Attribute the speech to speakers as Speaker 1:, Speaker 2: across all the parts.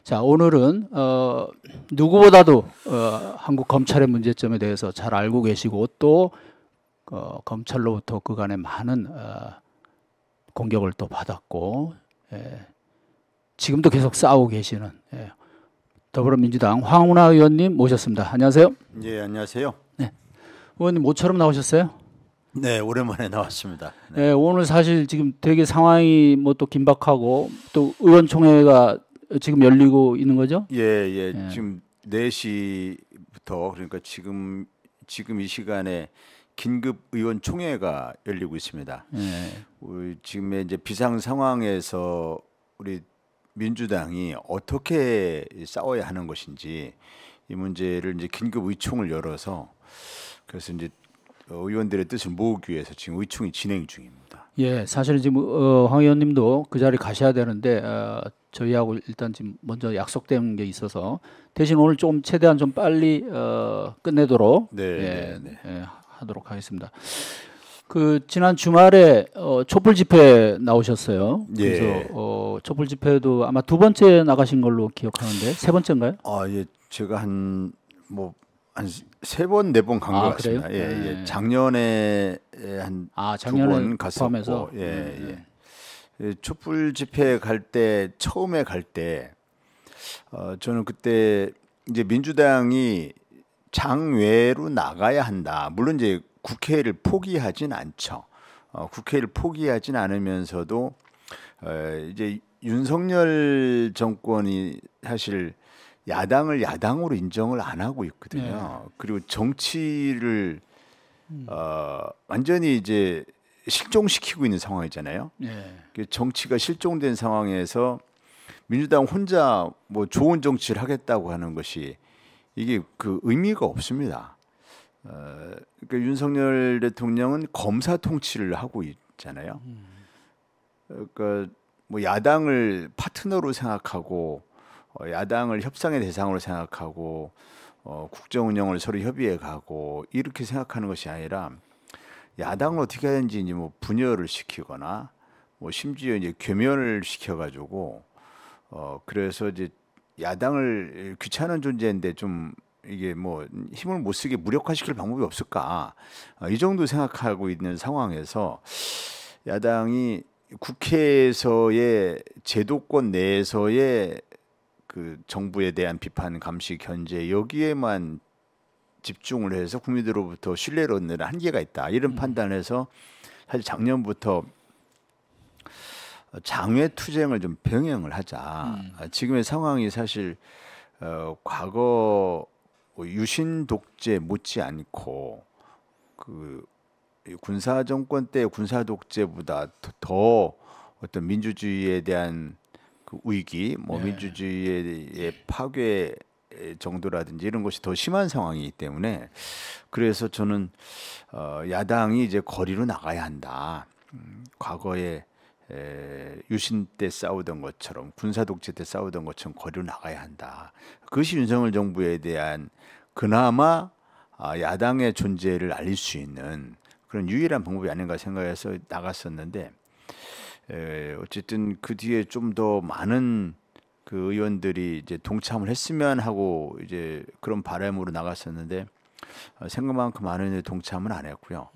Speaker 1: 자, 오늘은 누구보다도 한국 검찰의 문제점에 대해서 잘 알고 계시고 또 검찰로부터 그간에 많은 공격을 또 받았고 지금도 계속 싸우고 계시는 더불어민주당 황운하 의원님 모셨습니다. 안녕하세요.
Speaker 2: 예, 안녕하세요.
Speaker 1: 네, 의원님 모처럼 나오셨어요?
Speaker 2: 네, 오랜만에 나왔습니다.
Speaker 1: 네, 오늘 사실 지금 되게 상황이 뭐 또 긴박하고 또 의원총회가 지금 열리고 있는 거죠?
Speaker 2: 예. 지금 4시부터 그러니까 지금 이 시간에 긴급 의원 총회가 열리고 있습니다. 우리 지금의 이제 비상 상황에서 우리 민주당이 어떻게 싸워야 하는 것인지 이 문제를 이제 긴급 의총을 열어서 그래서 이제 의원들의 뜻을 모으기 위해서 지금 의총이 진행 중입니다.
Speaker 1: 예, 사실 지금 황 의원님도 그 자리 가셔야 되는데 저희하고 일단 지금 먼저 약속된 게 있어서 대신 오늘 좀 최대한 좀 빨리 끝내도록 하도록 하겠습니다. 그 지난 주말에 촛불 집회 나오셨어요. 그래서 촛불 집회도 아마 두 번째 나가신 걸로 기억하는데 세 번째인가요?
Speaker 2: 예, 제가 한 3번, 4번 간 것 같습니다. 예. 작년에 한 2번 갔었고, 촛불 집회 갈 때 처음에 갈 때 저는 그때 이제 민주당이 장외로 나가야 한다. 물론 이제 국회를 포기하진 않죠. 국회를 포기하진 않으면서도 이제 윤석열 정권이 사실 야당을 야당으로 인정을 안 하고 있거든요. 그리고 정치를 완전히 이제 실종시키고 있는 상황이잖아요. 정치가 실종된 상황에서 민주당 혼자 뭐 좋은 정치를 하겠다고 하는 것이 이게 그 의미가 없습니다. 그러니까 윤석열 대통령은 검사 통치를 하고 있잖아요. 그러니까 뭐 야당을 파트너로 생각하고 야당을 협상의 대상으로 생각하고 국정 운영을 서로 협의해 가고 이렇게 생각하는 것이 아니라 야당을 어떻게 하든지 이제 뭐 분열을 시키거나 뭐 심지어 이제 괴멸을 시켜가지고 그래서 이제 야당을 귀찮은 존재인데 좀 이게 뭐 힘을 못 쓰게 무력화시킬 방법이 없을까 이 정도 생각하고 있는 상황에서 야당이 국회에서의 제도권 내에서의 그 정부에 대한 비판, 감시, 견제 여기에만 집중을 해서 국민들로부터 신뢰를 얻는 한계가 있다. 이런 판단에서 사실 작년부터 장외 투쟁을 좀 병행을 하자. 지금의 상황이 사실 과거 유신 독재 못지않고 그 군사 정권 때 군사 독재보다 더 어떤 민주주의에 대한 그 위기, 뭐 민주주의의 파괴 정도라든지 이런 것이 더 심한 상황이기 때문에 그래서 저는 야당이 이제 거리로 나가야 한다. 과거에 유신 때 싸우던 것처럼 군사 독재 때 싸우던 것처럼 거리로 나가야 한다. 그것이 윤석열 정부에 대한 그나마 야당의 존재를 알릴 수 있는 그런 유일한 방법이 아닌가 생각해서 나갔었는데 어쨌든 그 뒤에 좀 더 많은 그 의원들이 이제 동참을 했으면 하고 이제 그런 바람으로 나갔었는데 생각만큼 많은 의원들이 동참은 안 했고요.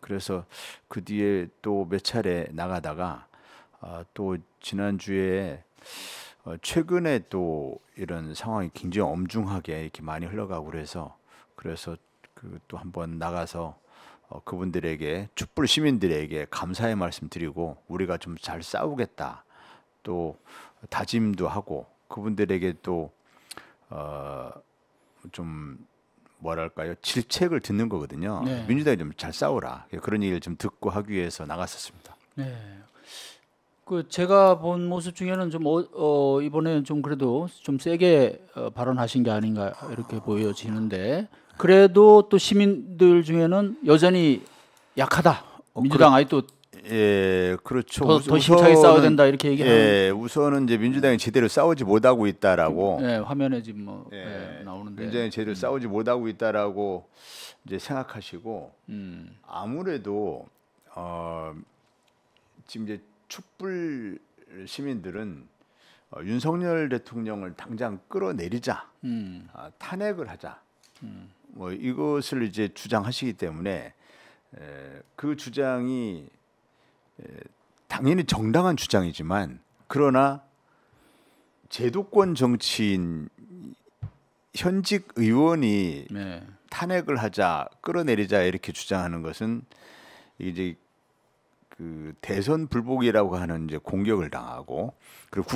Speaker 2: 그래서 그 뒤에 또 몇 차례 나가다가 또 지난주에 최근에 또 이런 상황이 굉장히 엄중하게 이렇게 많이 흘러가고 그래서 그 또 한번 나가서 그분들에게 촛불 시민들에게 감사의 말씀 드리고 우리가 좀 잘 싸우겠다 또 다짐도 하고 그분들에게 또 좀 뭐랄까요 질책을 듣는 거거든요. 민주당이 좀 잘 싸우라 그런 얘기를 좀 듣고 하기 위해서 나갔었습니다.
Speaker 1: 그 제가 본 모습 중에는 좀 이번에는 좀 그래도 좀 세게 발언하신 게 아닌가 이렇게 보여지는데 그래도 또 시민들 중에는 여전히 약하다. 민주당 아직도
Speaker 2: 그렇죠.
Speaker 1: 더 힘차게 싸워야 된다 이렇게 얘기하는.
Speaker 2: 우선은 이제 민주당이 제대로 싸우지 못하고 있다라고.
Speaker 1: 화면에 지금 나오는데.
Speaker 2: 민주당이 제대로 싸우지 못하고 있다라고 이제 생각하시고 아무래도 지금 이제 촛불 시민들은 윤석열 대통령을 당장 끌어내리자, 탄핵을 하자, 뭐 이것을 이제 주장하시기 때문에 그 주장이 당연히 정당한 주장이지만 그러나 제도권 정치인 현직 의원이 네. 탄핵을 하자, 끌어내리자 이렇게 주장하는 것은 이제 그 대선 불복이라고 하는 이제 공격을 당하고 그리고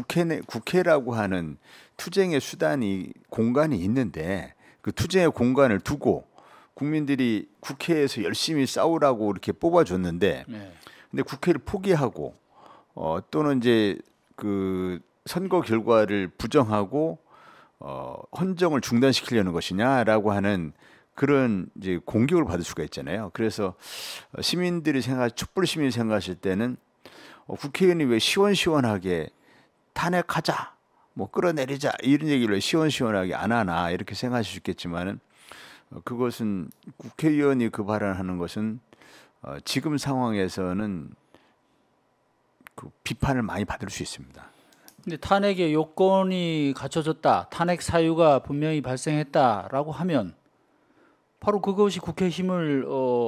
Speaker 2: 국회라고 하는 투쟁의 수단이 공간이 있는데 그 투쟁의 공간을 두고 국민들이 국회에서 열심히 싸우라고 이렇게 뽑아줬는데 네. 근데 국회를 포기하고 또는 이제 그 선거 결과를 부정하고 헌정을 중단시키려는 것이냐라고 하는 그런 이제 공격을 받을 수가 있잖아요. 그래서 시민들이 촛불 시민이 생각하실 때는 국회의원이 왜 시원시원하게 탄핵하자, 뭐 끌어내리자 이런 얘기를 왜 시원시원하게 안 하나 이렇게 생각하실 수 있겠지만은 그것은 국회의원이 그 발언하는 것은 지금 상황에서는 그 비판을 많이 받을 수 있습니다.
Speaker 1: 근데 탄핵의 요건이 갖춰졌다, 탄핵 사유가 분명히 발생했다라고 하면 바로 그것이 국회 힘을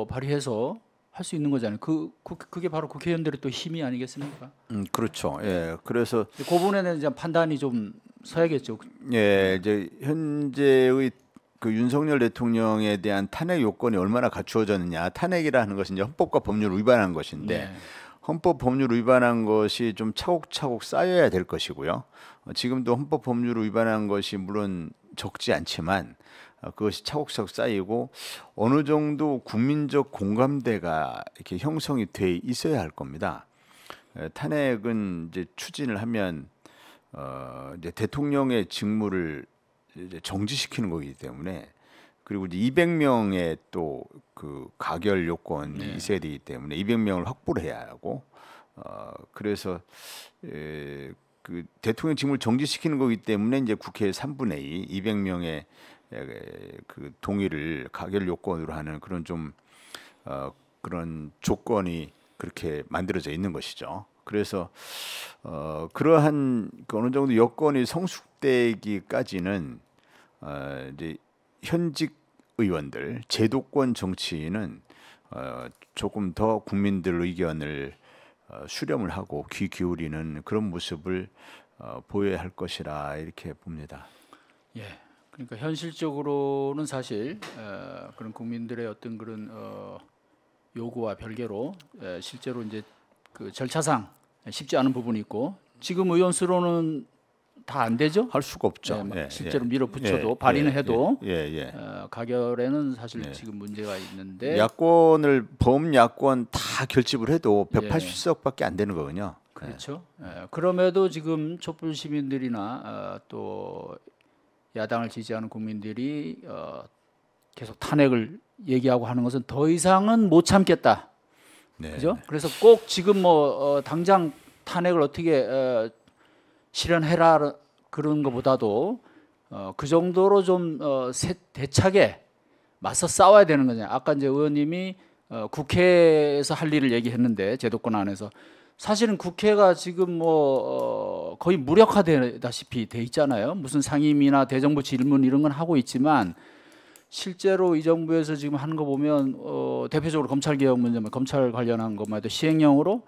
Speaker 1: 발휘해서 할 수 있는 거잖아요. 그게 바로 국회의원들의 또 힘이 아니겠습니까?
Speaker 2: 그렇죠. 예, 그래서
Speaker 1: 그 부분에는 이제 판단이 좀 서야겠죠.
Speaker 2: 예, 이제 현재의 그 윤석열 대통령에 대한 탄핵 요건이 얼마나 갖추어졌느냐. 탄핵이라는 것은 이제 헌법과 법률을 위반한 것인데 네. 헌법 법률을 위반한 것이 좀 차곡차곡 쌓여야 될 것이고요. 지금도 헌법 법률을 위반한 것이 물론 적지 않지만 그것이 차곡차곡 쌓이고 어느 정도 국민적 공감대가 이렇게 형성이 돼 있어야 할 겁니다. 탄핵은 이제 추진을 하면 이제 대통령의 직무를 이제 정지시키는 거기 때문에 그리고 이제 200명의 또 그 가결 요건이 네. 있어야 되기 때문에 200명을 확보를 해야 하고 그래서 그 대통령 직무를 정지시키는 거기 때문에 이제 국회 3분의 2, 200명의 그 동의를 가결 요건으로 하는 그런 좀 그런 조건이 그렇게 만들어져 있는 것이죠. 그래서 그러한 어느 정도 여건이 성숙되기까지는 이제 현직 의원들, 제도권 정치인은 조금 더 국민들 의견을 수렴을 하고 귀 기울이는 그런 모습을 보여야 할 것이라 이렇게 봅니다.
Speaker 1: 예. 그러니까 현실적으로는 사실 그런 국민들의 어떤 그런 요구와 별개로 실제로 이제 그 절차상 쉽지 않은 부분이 있고 지금 의원 수로는 다 안 되죠?
Speaker 2: 할 수가 없죠.
Speaker 1: 실제로 밀어붙여도 발의는 해도 가결에는 사실 지금 문제가 있는데
Speaker 2: 야권을 범야권 다 결집을 해도 180석밖에 안 되는 거거든요.
Speaker 1: 그렇죠. 그럼에도 지금 촛불 시민들이나 또 야당을 지지하는 국민들이 계속 탄핵을 얘기하고 하는 것은 더 이상은 못 참겠다. 그죠? 그래서 꼭 지금 뭐 당장 탄핵을 어떻게 실현해라 그런 것보다도 그 정도로 좀 대차게 맞서 싸워야 되는 거냐. 아까 이제 의원님이 국회에서 할 일을 얘기했는데 제도권 안에서 사실은 국회가 지금 뭐 거의 무력화되다시피 돼 있잖아요. 무슨 상임위나 대정부 질문 이런 건 하고 있지만 실제로 이 정부에서 지금 하는 거 보면 대표적으로 검찰 개혁 문제면 검찰 관련한 것만 해도 시행령으로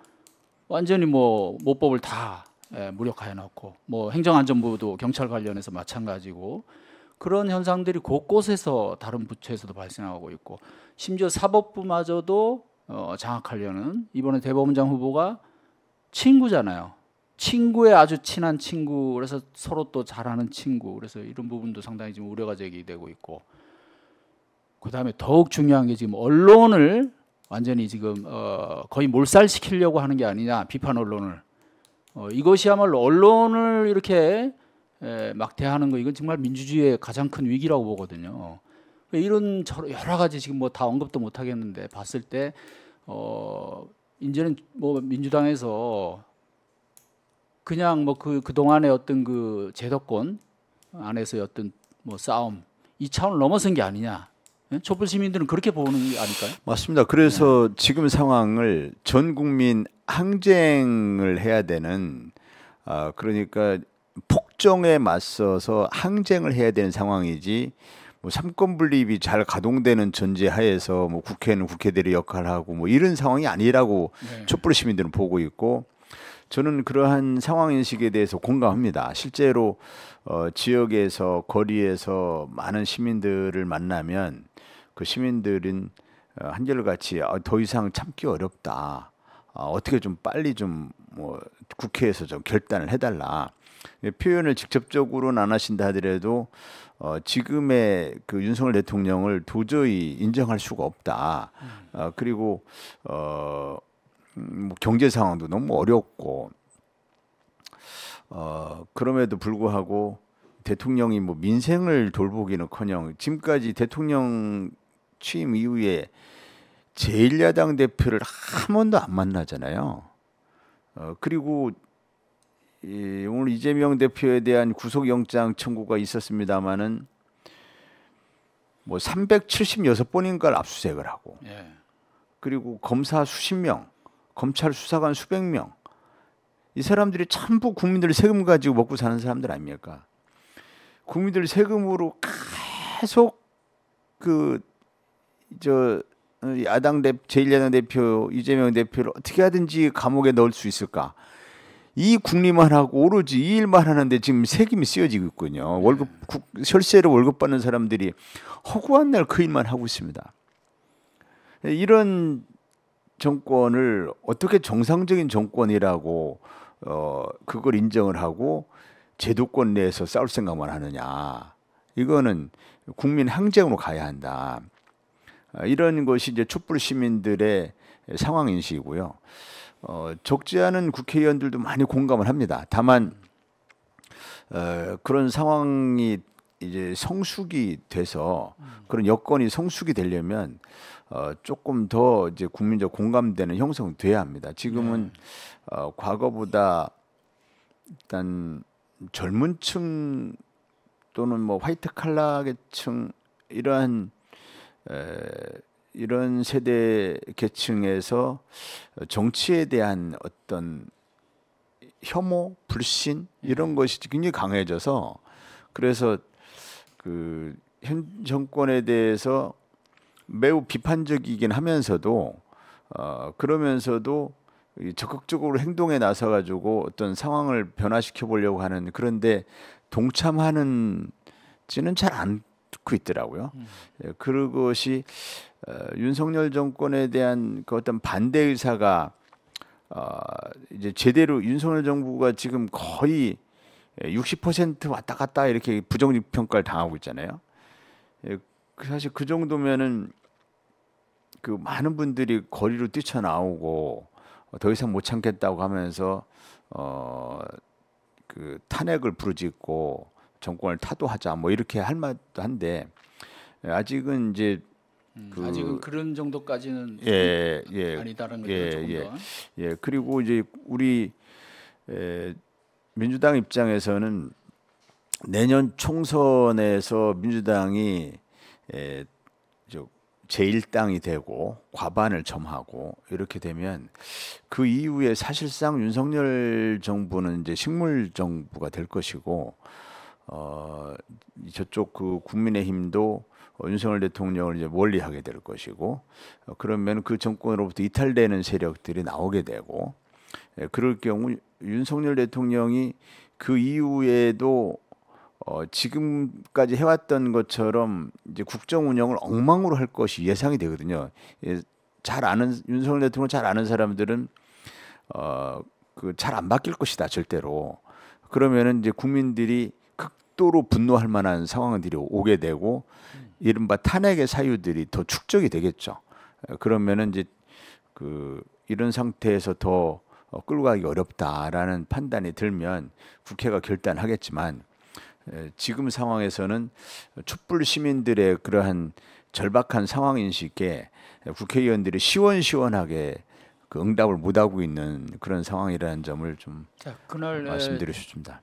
Speaker 1: 완전히 뭐 모법을 다 무력화해 놓고 뭐 행정안전부도 경찰 관련해서 마찬가지고 그런 현상들이 곳곳에서 다른 부처에서도 발생하고 있고 심지어 사법부마저도 장악하려는 이번에 대법원장 후보가 친구잖아요. 친구의 아주 친한 친구 그래서 서로 또 잘하는 친구 그래서 이런 부분도 상당히 지금 우려가 제기되고 있고 그다음에 더욱 중요한 게 지금 언론을 완전히 지금 거의 몰살시키려고 하는 게 아니냐 비판 언론을 이것이야말로 언론을 이렇게 막대하는 거 이건 정말 민주주의의 가장 큰 위기라고 보거든요. 이런 여러 가지 지금 뭐 다 언급도 못 하겠는데 봤을 때 이제는 뭐 민주당에서 그냥 뭐 그 동안의 어떤 그 제도권 안에서의 어떤 뭐 싸움 이 차원을 넘어선 게 아니냐. 촛불 시민들은 그렇게 보는 게 아닐까요?
Speaker 2: 맞습니다. 그래서 지금 상황을 전 국민 항쟁을 해야 되는 그러니까 국정에 맞서서 항쟁을 해야 되는 상황이지 뭐 삼권 분립이 잘 가동되는 전제하에서 뭐 국회는 국회대로 역할을 하고 뭐 이런 상황이 아니라고 네. 촛불 시민들은 보고 있고 저는 그러한 상황 인식에 대해서 공감합니다. 실제로 지역에서 거리에서 많은 시민들을 만나면 그 시민들은 한결같이 더 이상 참기 어렵다. 어떻게 좀 빨리 좀 뭐 국회에서 좀 결단을 해달라. 표현을 직접적으로는 안 하신다 하더라도 지금의 그 윤석열 대통령을 도저히 인정할 수가 없다. 그리고 뭐 경제 상황도 너무 어렵고 그럼에도 불구하고 대통령이 뭐 민생을 돌보기는커녕 지금까지 대통령 취임 이후에 제1야당 대표를 한 번도 안 만나잖아요. 그리고 오늘 이재명 대표에 대한 구속영장 청구가 있었습니다마는 뭐 376번인가를 압수수색을 하고 예. 그리고 검사 수십 명, 검찰 수사관 수백 명, 이 사람들이 전부 국민들 세금 가지고 먹고 사는 사람들 아닙니까? 국민들 세금으로 계속 제1야당 대표 이재명 대표를 어떻게 하든지 감옥에 넣을 수 있을까? 이 국리만 하고 오로지 이 일만 하는데 지금 세금이 쓰여지고 있군요. 월급 혈세로 월급 받는 사람들이 허구한 날 그 일만 하고 있습니다. 이런 정권을 어떻게 정상적인 정권이라고 그걸 인정을 하고 제도권 내에서 싸울 생각만 하느냐? 이거는 국민 항쟁으로 가야 한다. 이런 것이 이제 촛불 시민들의 상황 인식이고요. 적지 않은 국회의원들도 많이 공감을 합니다. 다만 그런 상황이 이제 성숙이 돼서 그런 여건이 성숙이 되려면 조금 더 이제 국민적 공감대는 형성돼야 합니다. 지금은 과거보다 일단 젊은층 또는 뭐 화이트 칼라 계층 이런 세대 계층에서 정치에 대한 어떤 혐오, 불신 이런 것이 굉장히 강해져서 그래서 그 현 정권에 대해서 매우 비판적이긴 하면서도 그러면서도 적극적으로 행동에 나서 가지고 어떤 상황을 변화시켜 보려고 하는 그런데 동참하는지는 잘 않고 있더라고요. 그것이 윤석열 정권에 대한 그 어떤 반대 의사가 이제 제대로 윤석열 정부가 지금 거의 60% 왔다 갔다 이렇게 부정적 평가를 당하고 있잖아요. 사실 그 정도면은 그 많은 분들이 거리로 뛰쳐나오고 더 이상 못 참겠다고 하면서 그 탄핵을 부르짖고 정권을 타도하자 뭐 이렇게 할 만도 한데 아직은 이제
Speaker 1: 아직은 그런 정도까지는 아니다라는 거죠.
Speaker 2: 그리고 이제 우리 민주당 입장에서는 내년 총선에서 민주당이 제1당이 되고 과반을 점하고 이렇게 되면 그 이후에 사실상 윤석열 정부는 이제 식물 정부가 될 것이고 저쪽 그 국민의힘도 윤석열 대통령을 이제 멀리하게 될 것이고 그러면 그 정권으로부터 이탈되는 세력들이 나오게 되고 그럴 경우 윤석열 대통령이 그 이후에도 지금까지 해왔던 것처럼 이제 국정 운영을 엉망으로 할 것이 예상이 되거든요. 잘 아는 윤석열 대통령 잘 아는 사람들은 그 잘 안 바뀔 것이다 절대로. 그러면은 이제 국민들이 극도로 분노할 만한 상황들이 오게 되고 이른바 탄핵의 사유들이 더 축적이 되겠죠. 그러면은 이제 그 이런 상태에서 더 끌고 가기 어렵다라는 판단이 들면 국회가 결단하겠지만 지금 상황에서는 촛불 시민들의 그러한 절박한 상황 인식에 국회의원들이 시원시원하게 그 응답을 못하고 있는 그런 상황이라는 점을 좀 말씀드리고 싶습니다.